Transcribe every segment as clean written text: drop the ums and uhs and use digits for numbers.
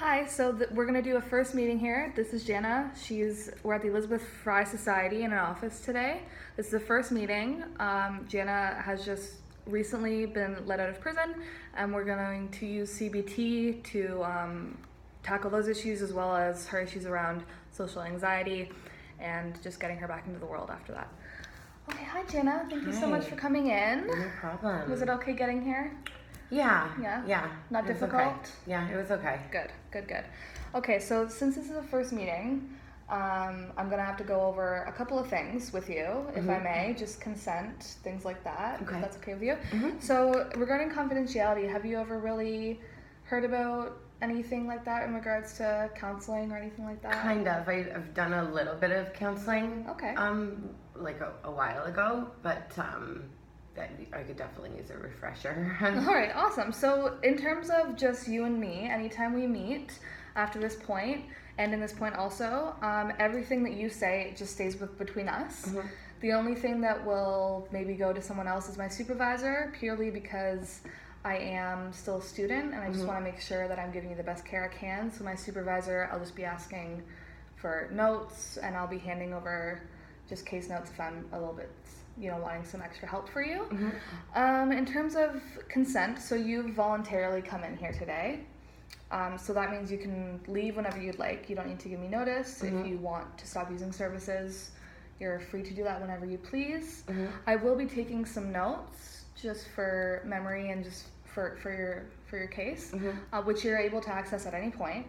Hi, so we're going to do a first meeting here. This is Jana. We're at the Elizabeth Fry Society in an office today. This is the first meeting. Jana has just recently been let out of prison, and we're going to use CBT to tackle those issues as well as her issues around social anxiety and just getting her back into the world after that. Okay, hi Jana. Thank you so much for coming in. No problem. Was it okay getting here? Yeah. Not difficult? Okay. Yeah, it was okay. Good. Okay, so since this is the first meeting, I'm gonna have to go over a couple of things with you, if I may, just consent, things like that, Okay. if that's okay with you. So regarding confidentiality, have you ever really heard about anything like that in regards to counseling or anything like that? Kind of. I've done a little bit of counseling. Okay. Like a while ago, but that I could definitely use a refresher. All right, awesome. So in terms of just you and me, anytime we meet after this point, and in this point also, everything that you say just stays between us. The only thing that will maybe go to someone else is my supervisor, purely because I am still a student and I just want to make sure that I'm giving you the best care I can. So my supervisor, I'll just be asking for notes and I'll be handing over just case notes if I'm a little bit, wanting some extra help for you. In terms of consent, so you voluntarily come in here today. So that means you can leave whenever you'd like. You don't need to give me notice. If you want to stop using services, you're free to do that whenever you please. I will be taking some notes just for memory and just for your case, which you're able to access at any point,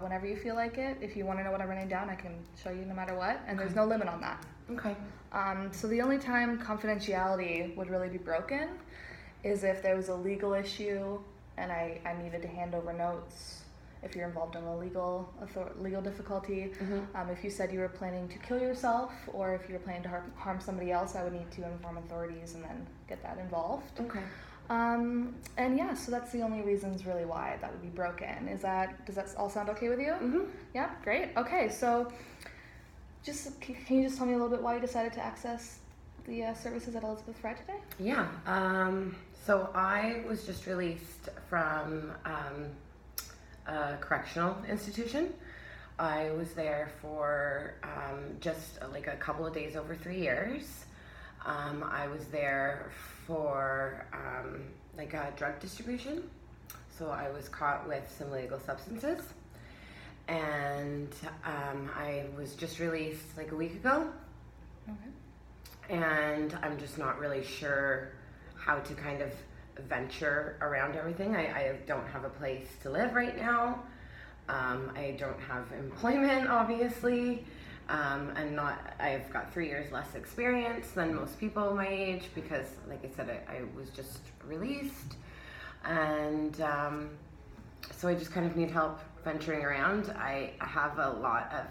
whenever you feel like it. If you want to know what I'm writing down, I can show you no matter what, and there's no limit on that. Okay. So the only time confidentiality would really be broken is if there was a legal issue and I needed to hand over notes. If you're involved in a legal difficulty, if you said you were planning to kill yourself or if you were planning to harm somebody else, I would need to inform authorities and then get that involved. Okay. So that's the only reasons really why that would be broken. Does that all sound okay with you? Yeah, great. Okay, so can you just tell me a little bit why you decided to access the services at Elizabeth Fry today? Yeah. So I was just released from a correctional institution. I was there for just like a couple of days over 3 years. I was there for like a drug distribution. So I was caught with some illegal substances. And I was just released like a week ago. Okay. And I'm just not really sure how to kind of venture around everything. I don't have a place to live right now. I don't have employment, obviously. I've got 3 years less experience than most people my age because, like I said, I was just released. And so I just kind of need help venturing around. I have a lot of,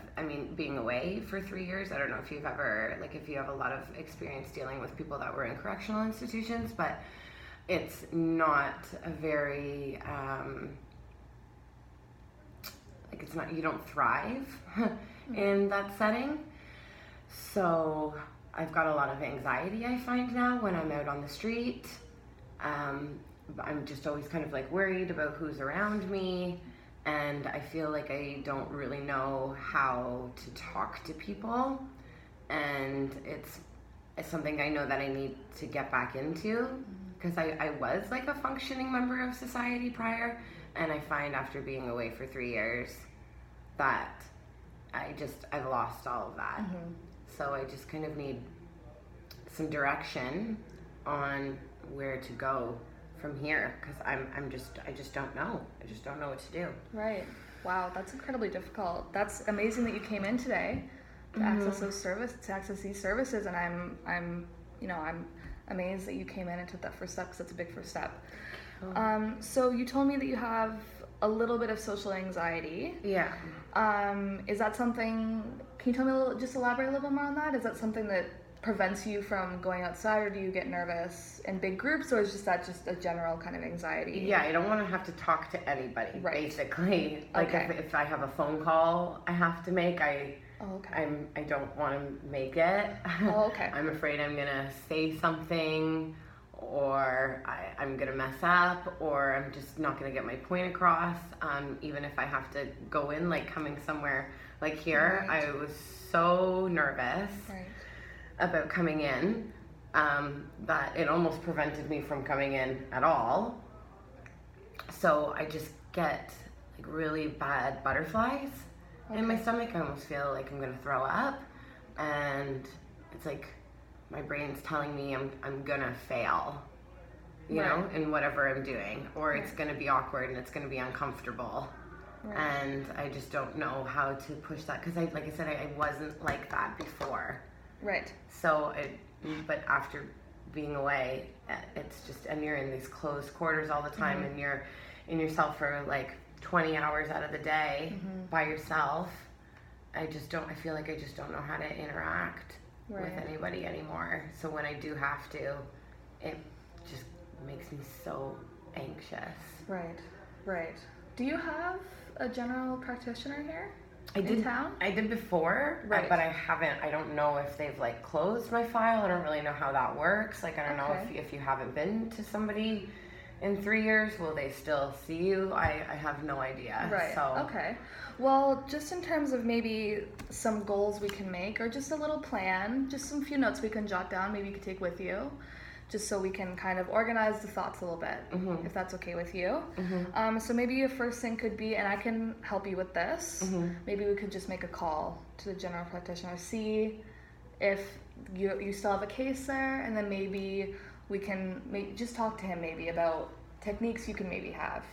being away for 3 years, I don't know if you have a lot of experience dealing with people that were in correctional institutions, but it's not a very, you don't thrive in that setting. So I've got a lot of anxiety, I find now, when I'm out on the street. I'm just always kind of like worried about who's around me, and I feel like I don't really know how to talk to people, and it's something I know that I need to get back into because I was like a functioning member of society prior, and I find after being away for 3 years that I've lost all of that. So I just kind of need some direction on where to go from here because I just don't know. I just don't know what to do. Right. Wow, that's incredibly difficult. That's amazing that you came in today to access these services, and I'm amazed that you came in and took that first step because that's a big first step. So you told me that you have a little bit of social anxiety. Yeah. Is that something? Can you tell me just elaborate a little bit more on that? Is that something that prevents you from going outside, or do you get nervous in big groups, or is that just a general kind of anxiety? Yeah, I don't want to have to talk to anybody, basically. Like if I have a phone call I have to make, I don't want to make it. Oh, okay. I'm afraid I'm gonna say something or I'm going to mess up, or I'm just not going to get my point across. Even if I have to go in, like coming somewhere like here, Right. I was so nervous about coming in that it almost prevented me from coming in at all. So I just get like really bad butterflies in my stomach. I almost feel like I'm going to throw up, and it's like my brain's telling me I'm going to fail, you know, in whatever I'm doing, or it's going to be awkward and it's going to be uncomfortable. And I just don't know how to push that, because like I said, I wasn't like that before. Right. So but after being away, it's just, and you're in these closed quarters all the time, and you're in yourself for like 20 hours out of the day by yourself. I feel like I just don't know how to interact with anybody anymore. So when I do have to, it just makes me so anxious. Right. Do you have a general practitioner here in town? I did before, but I haven't. I don't know if they've like closed my file. I don't really know how that works. Like, I don't know if you haven't been to somebody in 3 years, will they still see you? I have no idea. Right. So. Okay. Well, just in terms of maybe some goals we can make, or just a little plan, just some few notes we can jot down, maybe you could take with you, just so we can kind of organize the thoughts a little bit, if that's okay with you. So maybe your first thing could be, and I can help you with this, maybe we could just make a call to the general practitioner, see if you still have a case there, and then maybe we can just talk to him maybe about techniques you can maybe have.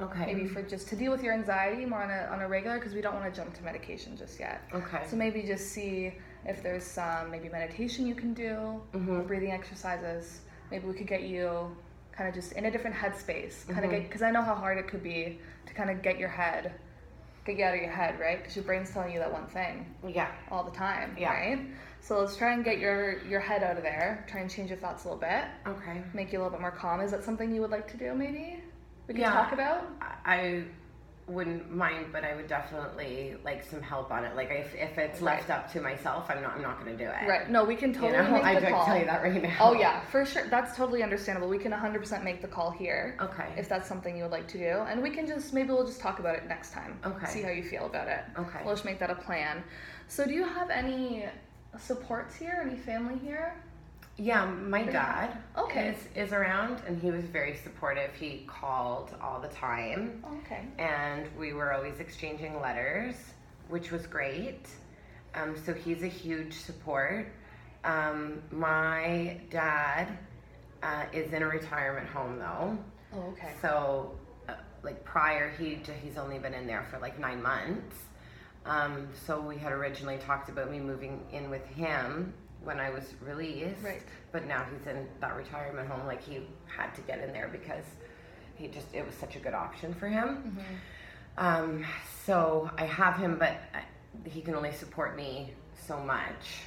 Okay. Maybe for just to deal with your anxiety more on a regular, because we don't want to jump to medication just yet. Okay. So maybe just see if there's some maybe meditation you can do, or breathing exercises. Maybe we could get you kind of just in a different headspace, kind of because I know how hard it could be to kind of get you out of your head, right? Because your brain's telling you that one thing all the time, right? So let's try and get your head out of there, try and change your thoughts a little bit. Okay. Make you a little bit more calm. Is that something you would like to do maybe? We can talk about? I wouldn't mind, but I would definitely like some help on it. Like if it's left up to myself, I'm not going to do it. Right. No, we can totally make the call. I tell you that right now. Oh yeah, for sure. That's totally understandable. We can 100% make the call here. Okay. If that's something you would like to do, and we can we'll just talk about it next time. Okay. See how you feel about it. Okay. We'll just make that a plan. So do you have any supports here? Any family here? Yeah, my dad Okay. is around, and he was very supportive. He called all the time. Okay. And we were always exchanging letters, which was great. So he's a huge support. My dad is in a retirement home though. Oh, okay. So like prior, he's only been in there for like 9 months. So we had originally talked about me moving in with him when I was released, but now he's in that retirement home. Like, he had to get in there because it was such a good option for him. So I have him, but he can only support me so much,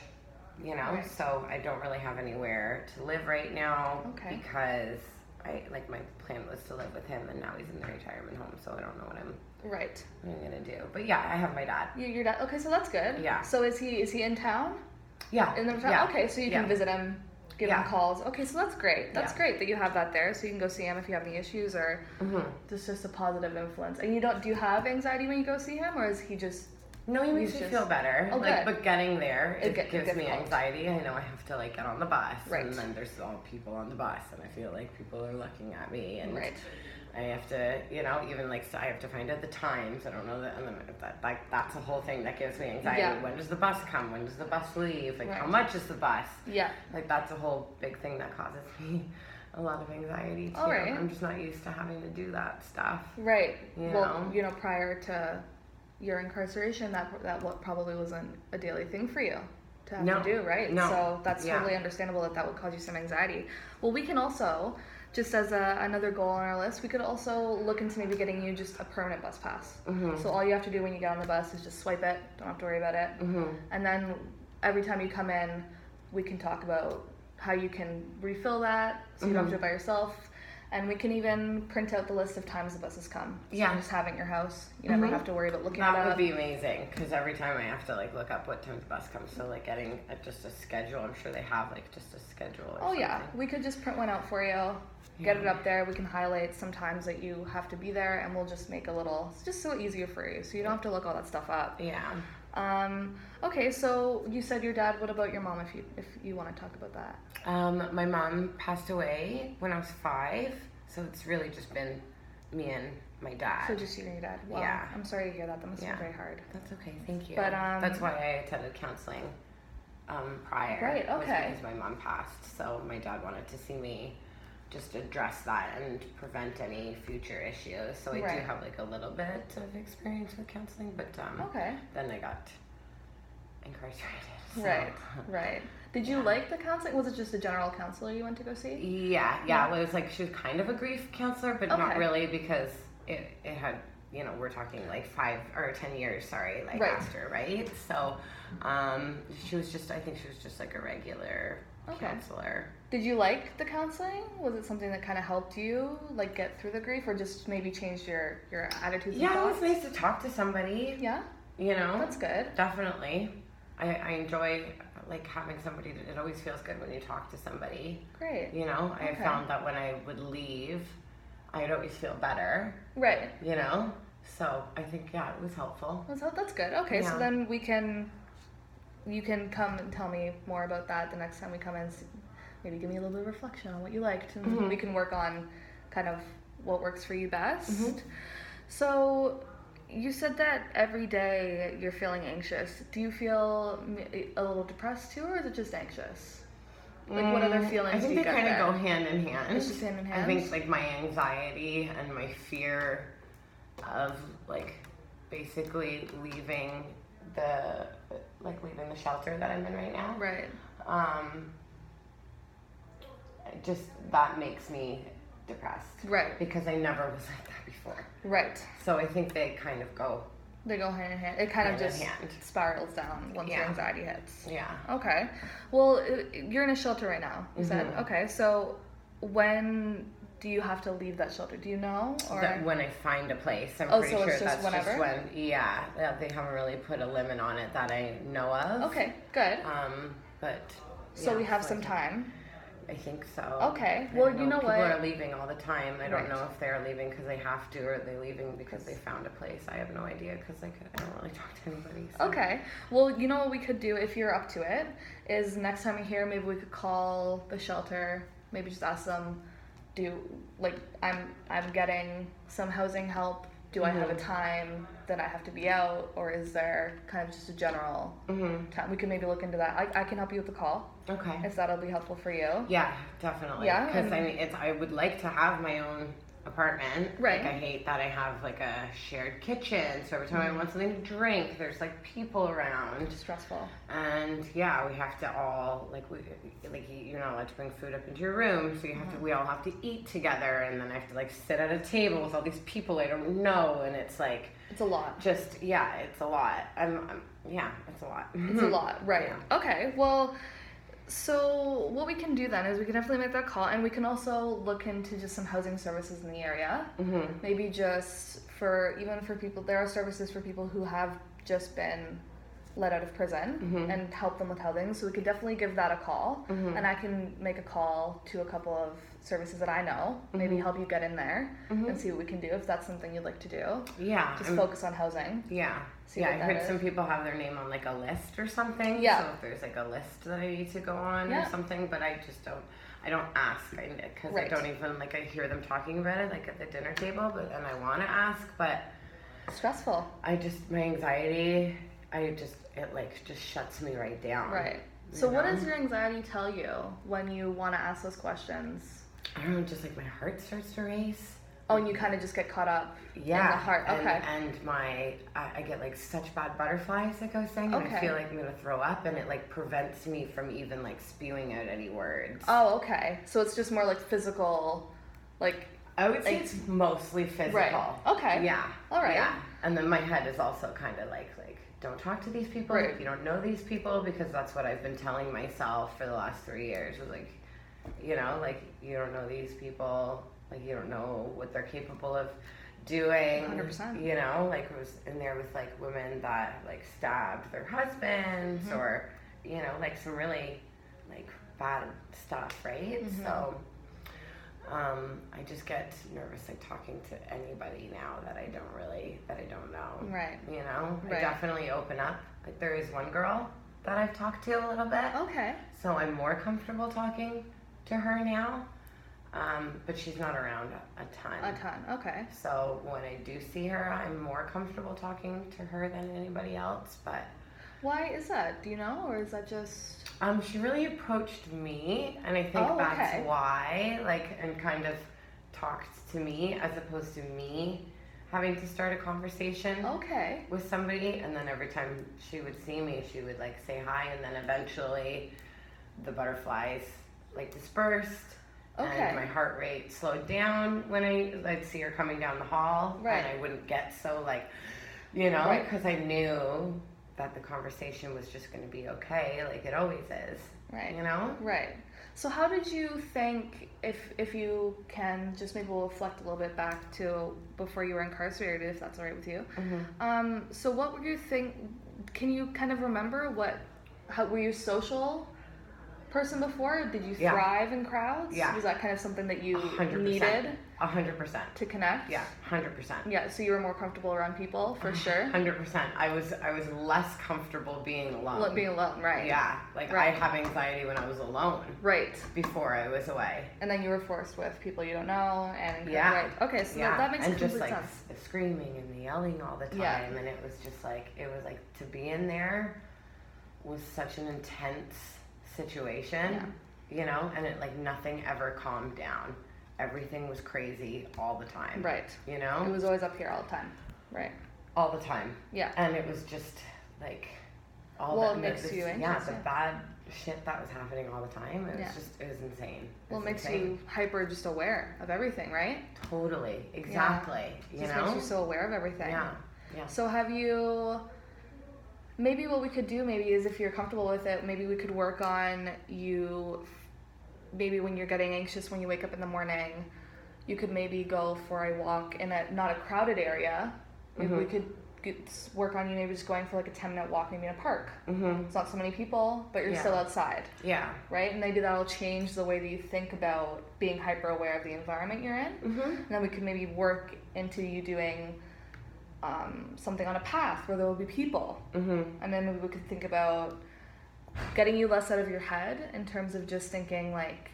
you know. So I don't really have anywhere to live right now because my plan was to live with him, and now he's in the retirement home, so I don't know what I'm gonna do. But yeah, I have my dad. Your dad. Okay, so that's good. Yeah. So is he in town? Yeah. Okay, so you can visit him, give him calls. Okay, so that's great. That's great that you have that there, so you can go see him if you have any issues, or just a positive influence. And do you have anxiety when you go see him, or is he just? No, he makes me feel better. Oh, good. But getting there, it gives me anxiety. I know I have to get on the bus, and then there's all people on the bus, and I feel like people are looking at me, and I have to, even I have to find out the times. I don't know that, and then that's a whole thing that gives me anxiety. Yeah. When does the bus come? When does the bus leave? How much is the bus? Yeah. That's a whole big thing that causes me a lot of anxiety too. I'm just not used to having to do that stuff. Right. Well, prior to your incarceration, that probably wasn't a daily thing for you to have to do, right? No. So that's totally understandable that would cause you some anxiety. Well, we can also, just as another goal on our list, we could also look into maybe getting you just a permanent bus pass. So all you have to do when you get on the bus is just swipe it, don't have to worry about it. And then every time you come in, we can talk about how you can refill that, so you don't have to do it by yourself. And we can even print out the list of times the buses come. So Yeah. you just have it in your house. You never have to worry about looking it up. That would be amazing, because every time I have to like look up what time the bus comes, so like getting just a schedule. I'm sure they have like just a schedule or something. Yeah, we could just print one out for you, get it up there. We can highlight some times that you have to be there, and we'll just make a little, just so easier for you, so you don't have to look all that stuff up. Yeah. Okay, so you said your dad. What about your mom, if you want to talk about that? My mom passed away when I was 5, so it's really just been me and my dad. So just you and your dad. Wow. Yeah. I'm sorry to hear that. That must have been very hard. That's okay. Thank you. But that's why I attended counseling prior. Right. Okay. Was because my mom passed, so my dad wanted to see me just address that and prevent any future issues. So I do have like a little bit of experience with counseling, but then I got incarcerated. So. Right. Did you like the counseling? Was it just a general counselor you went to go see? Yeah. Well, it was like she was kind of a grief counselor, but not really, because it had, we're talking like 5 or 10 years, after, right? So she was just, I think she was just like a regular counselor. Did you like the counseling? Was it something that kind of helped you like get through the grief, or just maybe changed your attitudes and thoughts? It was nice to talk to somebody. Yeah? That's good. Definitely. I enjoy like having somebody that, it always feels good when you talk to somebody. Great. I found that when I would leave, I'd always feel better. Right. So I think, it was helpful. That's good. Okay, so then you can come and tell me more about that the next time we come in. Maybe give me a little bit of reflection on what you liked, and we can work on kind of what works for you best. So you said that every day you're feeling anxious. Do you feel a little depressed too, or is it just anxious? Like, what other feelings do you get there? I think they kind of go hand in hand. It's just hand in hand? I think, like, my anxiety and my fear of, like, basically leaving the shelter that I'm in right now. Right. Just, that makes me depressed. Right. Because I never was like that before. Right. So I think they kind of go... They go hand in hand. It kind of just spirals down once your anxiety hits. Yeah. Okay. Well, you're in a shelter right now, you said. Okay, so when do you have to leave that shelter? Do you know? Or when I find a place. I'm pretty so sure it's just that's whenever? just when. Yeah, they haven't really put a limit on it that I know of. Okay, good. But so we have some time. I think so. Okay. Well, you know what? People are leaving all the time. I don't know if they're leaving because they have to, or are they leaving because they found a place. I have no idea, because I don't really talk to anybody. So. Okay. Well, you know what we could do, if you're up to it, is next time you're here, maybe we could call the shelter. Maybe just ask them, I'm getting some housing help. Do I have a time that I have to be out, or is there kind of just a general time? We can maybe look into that. I can help you with the call. Okay. If that'll be helpful for you. Yeah, definitely. Yeah. Because I would like to have my own apartment. Right. Like, I hate that I have like a shared kitchen, so every time I want something to drink, there's like people around. It's stressful. And we have to all you're not allowed to bring food up into your room, so we all have to eat together, and then I have to like sit at a table with all these people I don't know, and it's like it's a lot. It's a lot. It's a lot. It's a lot, right? Yeah. Okay, well. So what we can do then is we can definitely make that call, and we can also look into just some housing services in the area. Maybe just for people, there are services for people who have just been let out of prison and help them with housing. So we could definitely give that a call, and I can make a call to a couple of services that I know, maybe help you get in there and see what we can do if that's something you'd like to do. Yeah. Just focus on housing. Yeah. I heard some people have their name on like a list or something. Yeah. So if there's like a list that I need to go on or something, but I just I don't ask, because I don't even, I hear them talking about it, like at the dinner table, and I want to ask, but... Stressful. My anxiety, it just shuts me right down. Right. So what does your anxiety tell you when you want to ask those questions? I don't know, just my heart starts to race. Oh, and you kind of just get caught up in the heart. Okay. And I get such bad butterflies, like I was saying, and I feel like I'm going to throw up, and it prevents me from even spewing out any words. Oh, okay. So it's just more physical, I would say it's mostly physical. Right. Okay. Yeah. All right. Yeah. And then my head is also kind of don't talk to these people if you don't know these people, because that's what I've been telling myself for the last 3 years. Was you don't know these people. Like, you don't know what they're capable of doing. 100%. You know, like, I was in there with, like, women that, like, stabbed their husbands or, you know, like, some really, like, bad stuff, right? So, I just get nervous, like, talking to anybody now that I don't know. Right. You know? Right. I definitely open up. Like, there is one girl that I've talked to a little bit. Okay. So I'm more comfortable talking to her now. But she's not around a ton. Okay. So when I do see her, I'm more comfortable talking to her than anybody else. But why is that? Do you know, or is that just? she really approached me, and I think that's why, like, and kind of talked to me as opposed to me having to start a conversation with somebody. And then every time she would see me, she would, like, say hi, and then eventually the butterflies, like, dispersed. And my heart rate slowed down when I'd see her coming down the hall. And I wouldn't get so, like, you know, because I knew that the conversation was just going to be okay, like it always is. Right. You know? Right. So how did you think, if you can, just maybe we'll reflect a little bit back to before you were incarcerated, if that's all right with you. So what were you can you kind of remember how were you social person before? Did you thrive in crowds? Yeah. Was that kind of something that you 100%. needed? 100%. To connect? Yeah, 100%. Yeah, so you were more comfortable around people, for sure? 100%. I was less comfortable being alone. Being alone, right. Yeah, like I have anxiety when I was alone. Right. Before I was away. And then you were forced with people you don't know, and right. Okay, so that makes complete sense. And just like screaming and yelling all the time, and it was just like, to be in there was such an intense situation, you know, and it, like, nothing ever calmed down. Everything was crazy all the time. Right. You know? It was always up here all the time. Right. All the time. Yeah. And it was just, like, it makes you anxious. Yeah, the bad shit that was happening all the time. It was insane. It makes you hyper just aware of everything, right? Totally. Exactly. Yeah. It just makes you so aware of everything. Yeah. Yeah. So have you... Maybe what we could do is if you're comfortable with it, maybe we could work on you, maybe when you're getting anxious when you wake up in the morning, you could maybe go for a walk in not a crowded area. Maybe we could work on you maybe just going for like a 10-minute walk maybe in a park. It's not so many people, but you're still outside. Yeah. Right? And maybe that'll change the way that you think about being hyper aware of the environment you're in. And then we could maybe work into you doing something on a path where there will be people. And then maybe we could think about getting you less out of your head in terms of just thinking like,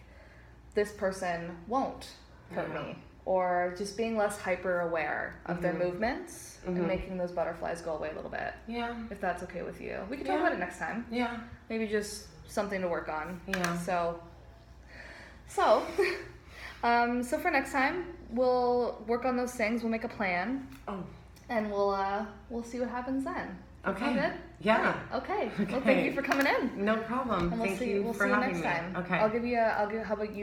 this person won't hurt me, or just being less hyper aware of their movements and making those butterflies go away a little bit. Yeah. If that's okay with you. We can talk about it next time. Yeah. Maybe just something to work on. Yeah. So for next time, we'll work on those things. We'll make a plan. And we'll see what happens then. Okay. Sound good? Yeah. Okay. Well, thank you for coming in. No problem. And we'll see you next time. Okay. How about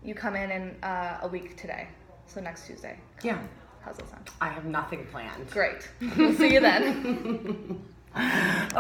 you come in a week today. So next Tuesday. Yeah. How's that sound? I have nothing planned. Great. We'll see you then.